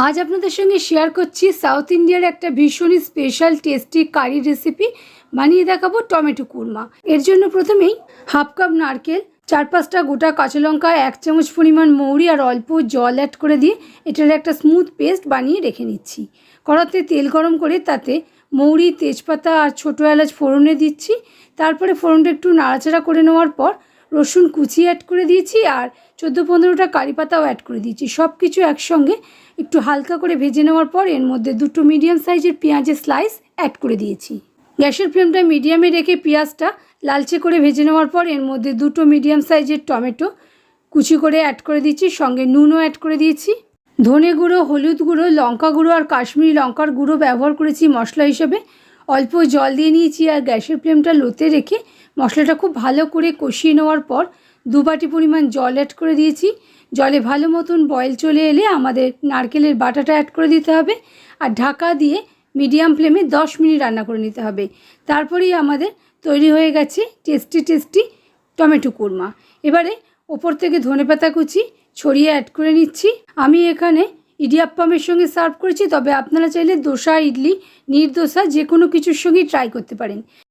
আজ আপনাদের সঙ্গে শেয়ার করছি সাউথ ইন্ডিয়ার একটা ভীষণই স্পেশাল টেস্টি কারি রেসিপি বানিয়ে দেখাবো টমেটো কুরমা। এর জন্য প্রথমেই হাফ কাপ নারকেল, 4-5টা গোটা কাঁচা লঙ্কা, 1 চামচ পরিমাণ মৌরি আর অল্প জল অ্যাড করে দিয়ে এটার একটা স্মুথ পেস্ট বানিয়ে রেখে নিচ্ছি। কড়াতে তেল গরম করে তাতে মৌরি, তেজপাতা আর ছোটো এলাচ ফোড়নে দিচ্ছি। তারপরে ফোড়নটা একটু নাড়াচাড়া করে নেওয়ার পর রসুন কুচি অ্যাড করে দিয়েছি আর 14-15টা কারি পাতাও অ্যাড করে দিয়েছি। সব কিছু একসঙ্গে একটু হালকা করে ভেজে নেওয়ার পর এর মধ্যে 2টো মিডিয়াম সাইজের পেঁয়াজের স্লাইস অ্যাড করে দিয়েছি। গ্যাসের ফ্লেমটা মিডিয়ামে রেখে পেঁয়াজটা লালচে করে ভেজে নেওয়ার পর এর মধ্যে 2টো মিডিয়াম সাইজের টমেটো কুচি করে অ্যাড করে দিচ্ছি, সঙ্গে নুনও অ্যাড করে দিয়েছি। ধনে গুঁড়ো, হলুদ গুঁড়ো, লঙ্কা গুঁড়ো আর কাশ্মীরি লঙ্কার গুঁড়ো ব্যবহার করেছি মশলা হিসেবে। অল্প জল দিয়ে নিয়েছি আর গ্যাসের ফ্লেমটা লোতে রেখে মশলাটা খুব ভালো করে কষিয়ে নেওয়ার পর 2 বাটি পরিমাণ জল অ্যাড করে দিয়েছি। জলে ভালো মতন বয়েল চলে এলে আমাদের নারকেলের বাটাটা অ্যাড করে দিতে হবে আর ঢাকা দিয়ে মিডিয়াম ফ্লেমে 10 মিনিট রান্না করে নিতে হবে। তারপরেই আমাদের তৈরি হয়ে গেছে টেস্টি টমেটো কুরমা। এবারে ওপর থেকে ধনেপাতা কুচি ছড়িয়ে অ্যাড করে নিচ্ছি। আমি এখানে ইডিয়াপ্পামের সঙ্গে সার্ভ করেছি, তবে আপনারা চাইলে দোসা, ইডলি, নির্দোসা যে কোনো কিছুর সঙ্গেই ট্রাই করতে পারেন।